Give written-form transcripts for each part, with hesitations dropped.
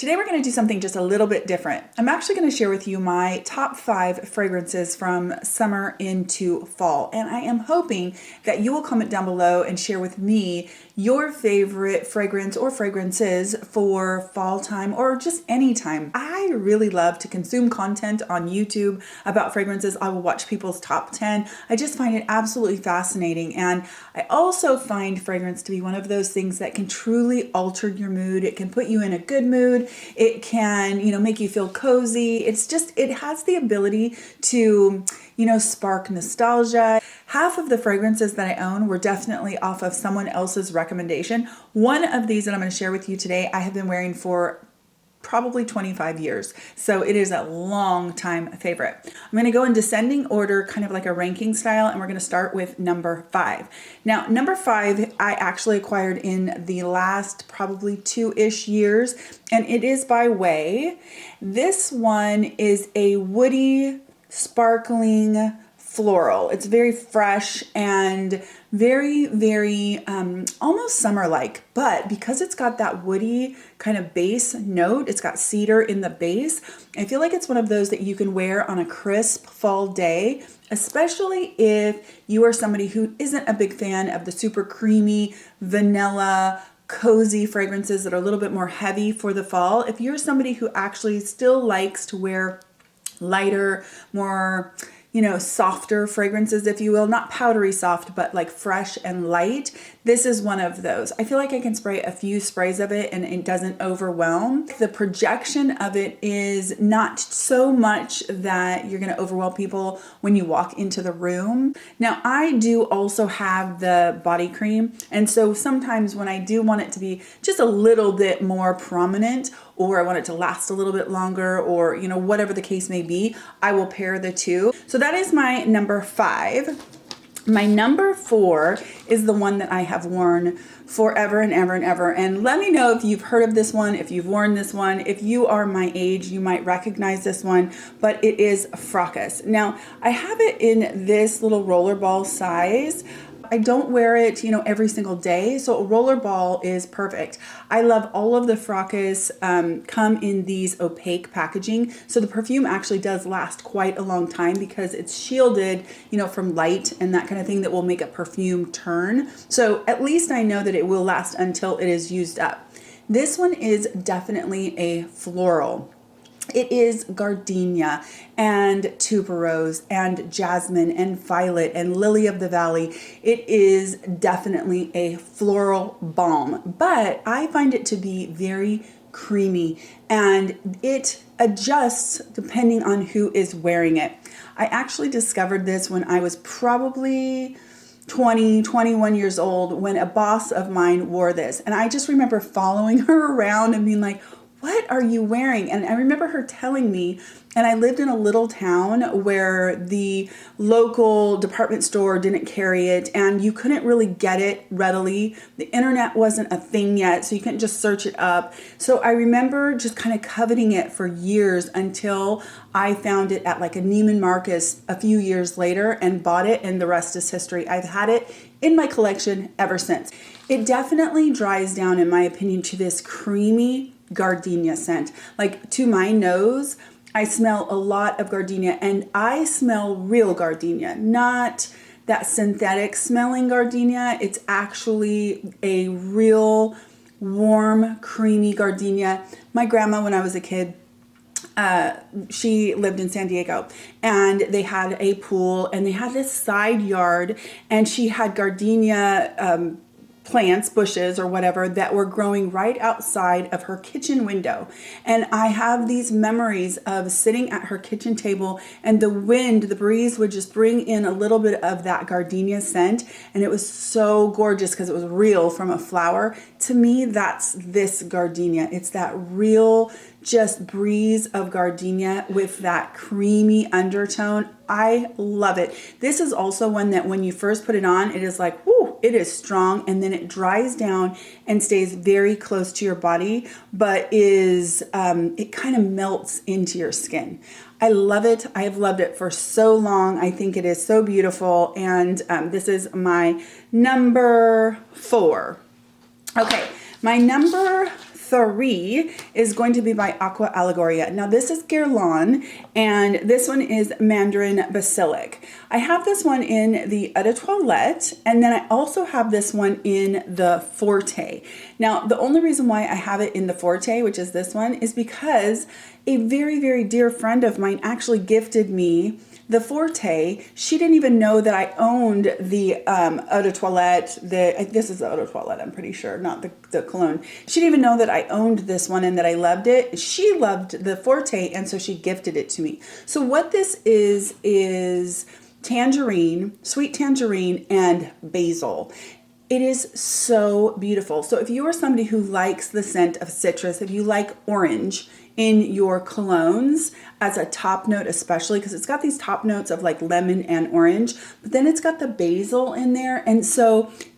Today we're going to do something just a little bit different. I'm actually going to share with you my top 5 fragrances from summer into fall. And I am hoping that you will comment down below and share with me your favorite fragrance or fragrances for fall time or just any time. I really love to consume content on YouTube about fragrances. I will watch people's top 10. I just find it absolutely fascinating. And I also find fragrance to be one of those things that can truly alter your mood. It can put you in a good mood. It can, make you feel cozy. It has the ability to, spark nostalgia. Half of the fragrances that I own were definitely off of someone else's recommendation. One of these that I'm going to share with you today, I have been wearing for probably 25 years. So it is a long time favorite. I'm going to go in descending order, kind of like a ranking style, and we're going to start with number 5. Now, number 5, I actually acquired in the last probably 2-ish years, and it is by Way. This one is a woody, sparkling floral. It's very fresh and very, very almost summer-like, but because it's got that woody kind of base note, it's got cedar in the base, I feel like it's one of those that you can wear on a crisp fall day, especially if you are somebody who isn't a big fan of the super creamy, vanilla, cozy fragrances that are a little bit more heavy for the fall. If you're somebody who actually still likes to wear lighter, more softer fragrances, if you will, not powdery soft, but like fresh and light. This is one of those. I feel like I can spray a few sprays of it and it doesn't overwhelm. The projection of it is not so much that you're going to overwhelm people when you walk into the room. Now, I do also have the body cream. And so sometimes when I do want it to be just a little bit more prominent, or I want it to last a little bit longer, or whatever the case may be, I will pair the two. So that is my number 5. My number 4 is the one that I have worn forever and ever and ever. And let me know if you've heard of this one, if you've worn this one. If you are my age, you might recognize this one, but it is Fracas. Now, I have it in this little rollerball size. I don't wear it, every single day, so a rollerball is perfect. I love all of the Fracas come in these opaque packaging, so the perfume actually does last quite a long time because it's shielded, from light and that kind of thing that will make a perfume turn. So at least I know that it will last until it is used up. This one is definitely a floral. It is Gardenia and tuberose and jasmine and violet and lily of the valley. It is definitely a floral balm, but I find it to be very creamy and it adjusts depending on who is wearing it. I actually discovered this when I was probably 21 years old when a boss of mine wore this. And I just remember following her around and being like, what are you wearing? And I remember her telling me, and I lived in a little town where the local department store didn't carry it and you couldn't really get it readily. The internet wasn't a thing yet, so you couldn't just search it up. So I remember just kind of coveting it for years until I found it at like a Neiman Marcus a few years later and bought it, and the rest is history. I've had it in my collection ever since. It definitely dries down, in my opinion, to this creamy Gardenia scent. Like, to my nose, I smell a lot of Gardenia, and I smell real Gardenia, not that synthetic smelling Gardenia. It's actually a real warm, creamy Gardenia. My grandma, when I was a kid, she lived in San Diego, and they had a pool and they had this side yard, and she had Gardenia plants, bushes or whatever that were growing right outside of her kitchen window. And I have these memories of sitting at her kitchen table and the wind, the breeze would just bring in a little bit of that Gardenia scent. And it was so gorgeous because it was real from a flower. To me, that's this Gardenia. It's that real just breeze of Gardenia with that creamy undertone. I love it. This is also one that when you first put it on, it is like, whoo, it is strong, and then it dries down and stays very close to your body, but it kind of melts into your skin. I love it. I have loved it for so long. I think it is so beautiful, and this is my number 4. Okay, my number 3 is going to be by Aqua Allegoria. Now this is Guerlain, and this one is Mandarin Basilic. I have this one in the Eau de Toilette, and then I also have this one in the Forte. Now the only reason why I have it in the Forte, which is this one, is because a very, very dear friend of mine actually gifted me the Forte. She didn't even know that I owned the Eau de Toilette. This is the Eau de Toilette, I'm pretty sure, not the cologne. She didn't even know that I owned this one and that I loved it. She loved the Forte, and so she gifted it to me. So what this is tangerine, sweet tangerine, and basil. It is so beautiful. So if you are somebody who likes the scent of citrus, if you like orange in your colognes as a top note, especially because it's got these top notes of like lemon and orange, but then it's got the basil in there. And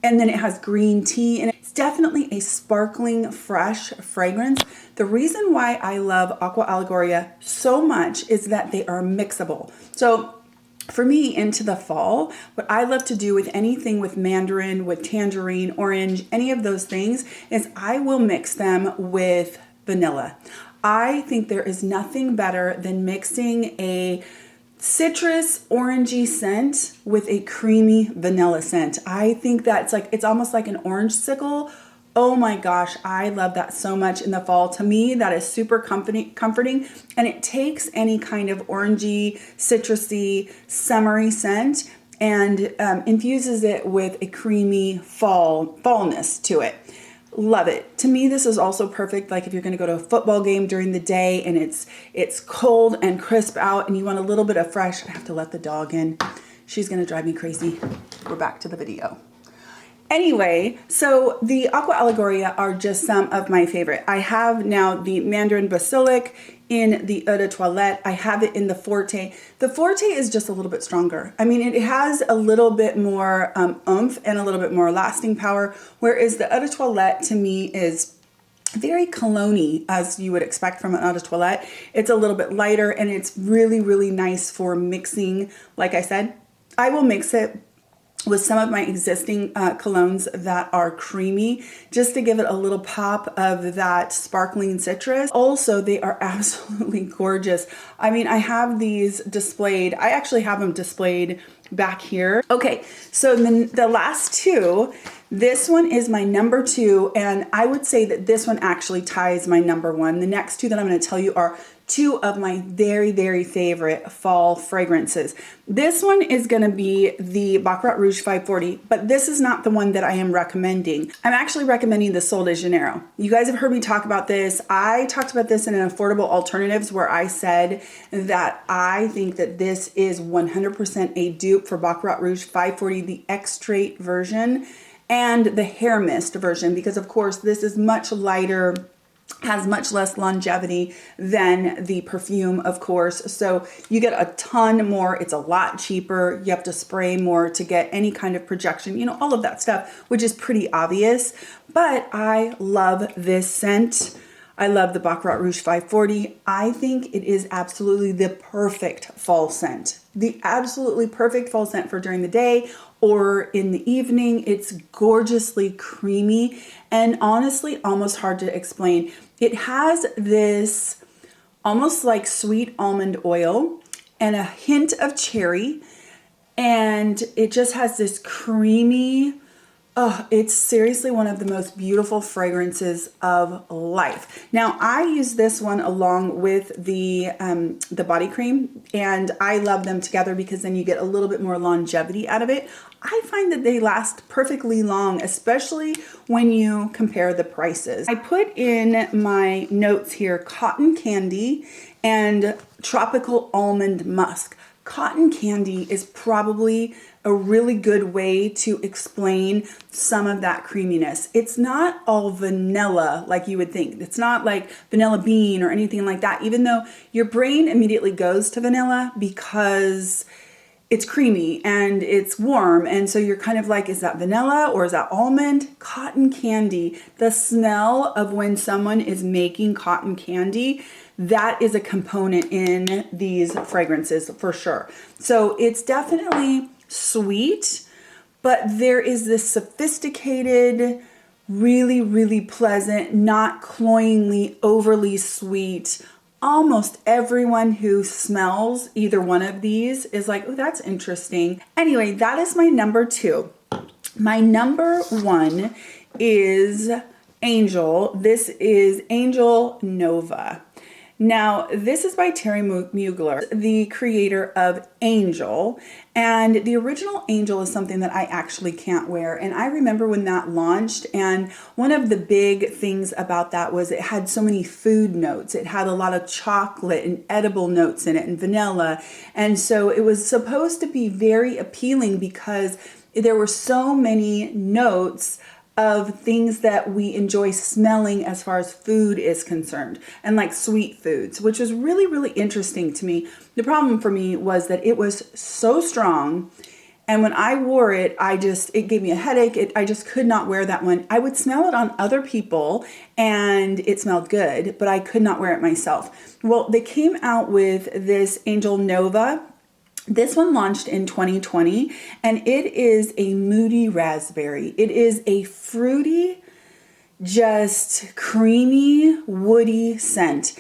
then it has green tea, and it's definitely a sparkling, fresh fragrance. The reason why I love Aqua Allegoria so much is that they are mixable. So for me, into the fall, what I love to do with anything with mandarin, with tangerine, orange, any of those things, is I will mix them with vanilla. I think there is nothing better than mixing a citrus orangey scent with a creamy vanilla scent. I think that's like, it's almost like an orange sickle. Oh my gosh, I love that so much in the fall. To me, that is super comforting, and it takes any kind of orangey, citrusy, summery scent and infuses it with a creamy fallness to it. Love it. To me, this is also perfect, like if you're going to go to a football game during the day and it's cold and crisp out and you want a little bit of fresh. I have to let the dog in. She's going to drive me crazy. We're back to the video. Anyway, so the Aqua Allegoria are just some of my favorite. I have now the Mandarin Basilic in the Eau de Toilette. I have it in the Forte. The Forte is just a little bit stronger. I mean, it has a little bit more oomph and a little bit more lasting power, whereas the Eau de Toilette to me is very cologne-y, as you would expect from an Eau de Toilette. It's a little bit lighter, and it's really, really nice for mixing. Like I said, I will mix it with some of my existing colognes that are creamy, just to give it a little pop of that sparkling citrus. Also, they are absolutely gorgeous. I mean, I have these displayed. I actually have them displayed back here. Okay, so then the last two, this one is my number 2, and I would say that this one actually ties my number 1. The next two that I'm going to tell you are two of my very, very favorite fall fragrances. This one is going to be the Baccarat Rouge 540, but this is not the one that I am recommending. I'm actually recommending the Sol de Janeiro. You guys have heard me talk about this. I talked about this in an Affordable Alternatives, where I said that I think that this is 100% a dupe for Baccarat Rouge 540, the extrait version, and the hair mist version, because of course this is much lighter, has much less longevity than the perfume, of course. So you get a ton more. It's a lot cheaper. You have to spray more to get any kind of projection, you know, all of that stuff, which is pretty obvious. But I love this scent. I love the Baccarat Rouge 540. I think it is absolutely the perfect fall scent. The absolutely perfect fall scent for during the day or in the evening. It's gorgeously creamy and honestly almost hard to explain. It has this almost like sweet almond oil and a hint of cherry, and it just has this creamy, oh, it's seriously one of the most beautiful fragrances of life. Now, I use this one along with the body cream, and I love them together because then you get a little bit more longevity out of it. I find that they last perfectly long, especially when you compare the prices. I put in my notes here cotton candy and tropical almond musk. Cotton candy is probably a really good way to explain some of that creaminess. It's not all vanilla like you would think. It's not like vanilla bean or anything like that, even though your brain immediately goes to vanilla because it's creamy and it's warm. And so you're kind of like, is that vanilla or is that almond? Cotton candy, the smell of when someone is making cotton candy, that is a component in these fragrances for sure. So it's definitely sweet, but there is this sophisticated, really, really pleasant, not cloyingly, overly sweet. Almost everyone who smells either one of these is like, oh, that's interesting. Anyway, that is my number 2. My number 1 is Angel. This is Angel Nova. Now, this is by Terry Mugler, the creator of Angel. And the original Angel is something that I actually can't wear. And I remember when that launched, and one of the big things about that was it had so many food notes. It had a lot of chocolate and edible notes in it and vanilla. And so it was supposed to be very appealing because there were so many notes of things that we enjoy smelling as far as food is concerned, and like sweet foods, which was really, really interesting to me. The problem for me was that it was so strong, and when I wore it, it gave me a headache. I just could not wear that one. I would smell it on other people and it smelled good, but I could not wear it myself. Well, they came out with this Angel Nova. This one launched in 2020, and it is a moody raspberry. It is a fruity, just creamy, woody scent.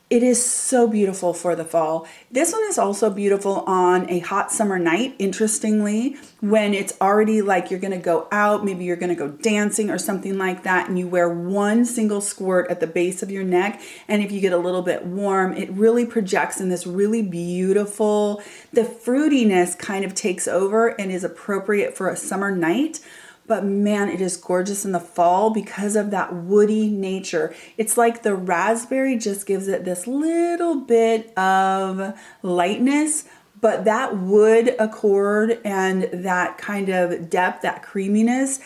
It is so beautiful for the fall. This one is also beautiful on a hot summer night, interestingly, when it's already like you're gonna go out, maybe you're gonna go dancing or something like that, and you wear one single squirt at the base of your neck, and if you get a little bit warm, it really projects in this really beautiful, the fruitiness kind of takes over and is appropriate for a summer night. But man, it is gorgeous in the fall because of that woody nature. It's like the raspberry just gives it this little bit of lightness, but that wood accord and that kind of depth, that creaminess,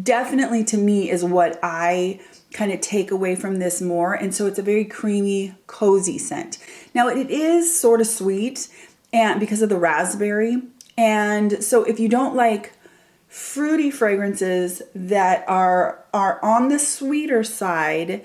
definitely to me is what I kind of take away from this more. And so it's a very creamy, cozy scent. Now it is sort of sweet and because of the raspberry. And so if you don't like fruity fragrances that are on the sweeter side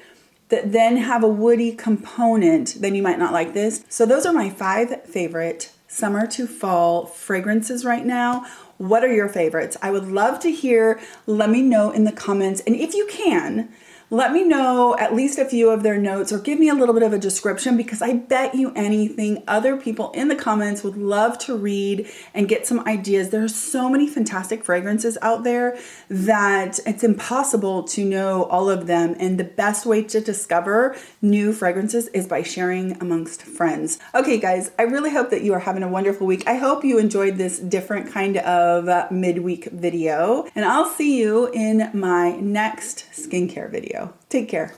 that then have a woody component, then you might not like this. So those are my 5 favorite summer to fall fragrances right now. What are your favorites? I would love to hear. Let me know in the comments. And if you can, let me know at least a few of their notes or give me a little bit of a description, because I bet you anything other people in the comments would love to read and get some ideas. There are so many fantastic fragrances out there that it's impossible to know all of them. And the best way to discover new fragrances is by sharing amongst friends. Okay, guys, I really hope that you are having a wonderful week. I hope you enjoyed this different kind of midweek video, and I'll see you in my next skincare video. Take care.